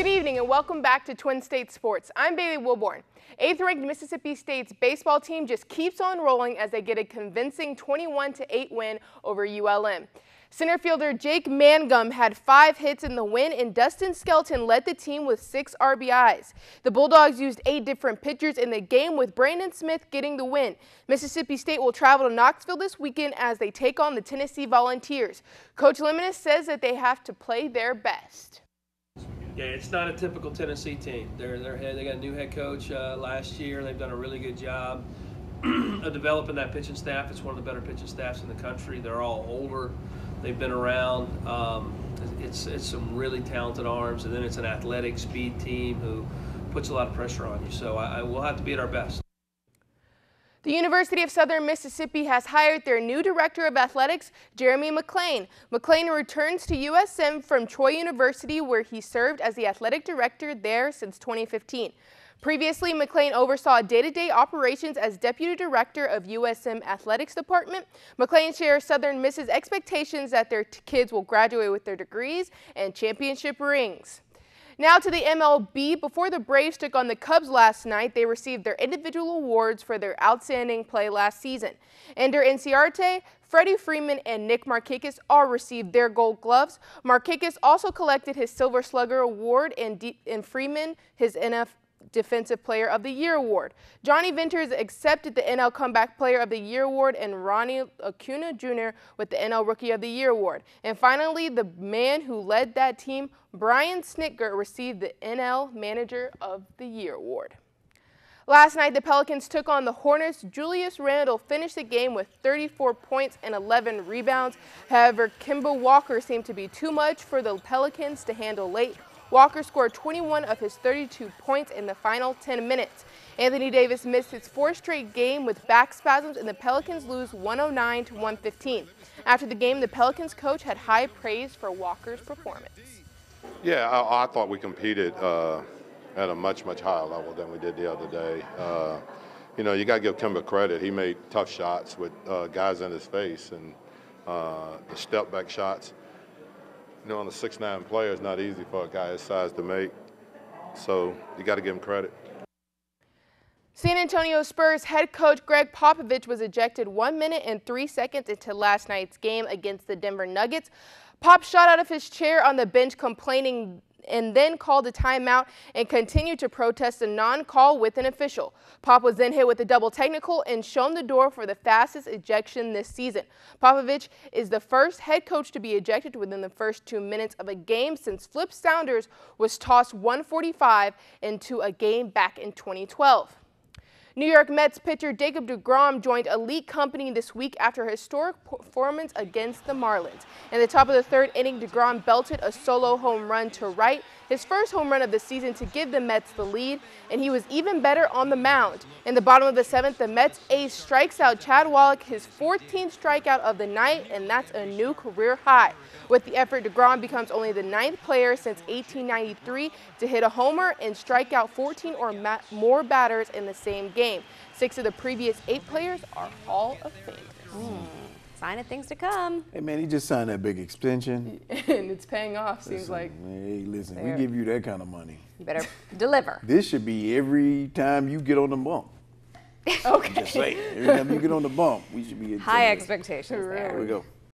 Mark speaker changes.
Speaker 1: Good evening and welcome back to Twin State Sports. I'm Bailey Wilborn. 8th-ranked Mississippi State's baseball team just keeps on rolling as they get a convincing 21-8 win over ULM. Center fielder Jake Mangum had 5 hits in the win, and Dustin Skelton led the team with 6 RBIs. The Bulldogs used 8 different pitchers in the game, with Brandon Smith getting the win. Mississippi State will travel to Knoxville this weekend as they take on the Tennessee Volunteers. Coach Lemonis says that they have to play their best.
Speaker 2: Yeah, it's not a typical Tennessee team. They got a new head coach last year. They've done a really good job of developing that pitching staff. It's one of the better pitching staffs in the country. They're all older. They've been around. It's some really talented arms, and then it's an athletic speed team who puts a lot of pressure on you. So we'll have to be at our best.
Speaker 1: The University of Southern Mississippi has hired their new director of athletics, Jeremy McClain. McClain returns to USM from Troy University, where he served as the athletic director there since 2015. Previously, McClain oversaw day-to-day operations as deputy director of USM Athletics Department. McClain shares Southern Miss's expectations that their kids will graduate with their degrees and championship rings. Now to the MLB. Before the Braves took on the Cubs last night, they received their individual awards for their outstanding play last season. Ender Inciarte, Freddie Freeman, and Nick Markakis all received their Gold Gloves. Markakis also collected his Silver Slugger Award, and Freeman his NL Defensive Player of the Year award. Johnny Venters accepted the NL Comeback Player of the Year award, and Ronnie Acuna Jr. with the NL Rookie of the Year award. And finally, the man who led that team, Brian Snitker, received the NL Manager of the Year award. Last night, the Pelicans took on the Hornets. Julius Randle finished the game with 34 points and 11 rebounds. However, Kemba Walker seemed to be too much for the Pelicans to handle late. Walker scored 21 of his 32 points in the final 10 minutes. Anthony Davis missed his 4th straight game with back spasms, and the Pelicans lose 109-115. After the game, the Pelicans coach had high praise for Walker's performance.
Speaker 3: Yeah, I thought we competed at a much higher level than we did the other day. You know, you got to give Kemba credit. He made tough shots with guys in his face, and the step-back shots. You know, on a 6'9" player, it's not easy for a guy his size to make. So you got to give him credit.
Speaker 1: San Antonio Spurs head coach Greg Popovich was ejected 1 minute and 3 seconds into last night's game against the Denver Nuggets. Pop shot out of his chair on the bench, complaining, and then called a timeout and continued to protest a non-call with an official. Pop was then hit with a double technical and shown the door for the fastest ejection this season. Popovich is the first head coach to be ejected within the first 2 minutes of a game since Flip Saunders was tossed 145 into a game back in 2012. New York Mets pitcher Jacob deGrom joined elite company this week after a historic performance against the Marlins. In the top of the 3rd inning, deGrom belted a solo home run to right, his first home run of the season, to give the Mets the lead, and he was even better on the mound. In the bottom of the 7th, the Mets ace strikes out Chad Wallach, his 14th strikeout of the night, and that's a new career high. With the effort, deGrom becomes only the 9th player since 1893 to hit a homer and strike out 14 or more batters in the same game. 6 of the previous 8 players are Hall of Famers.
Speaker 4: Sign of things to come.
Speaker 5: Hey, man, he just signed that big extension.
Speaker 1: And it's paying off, seems like.
Speaker 5: Hey, listen, we give you that kind of money.
Speaker 4: You better deliver.
Speaker 5: This should be every time you get on the bump.
Speaker 1: Okay.
Speaker 5: Just say, every time you get on the bump, we should be
Speaker 4: High expectations there.
Speaker 5: There we go.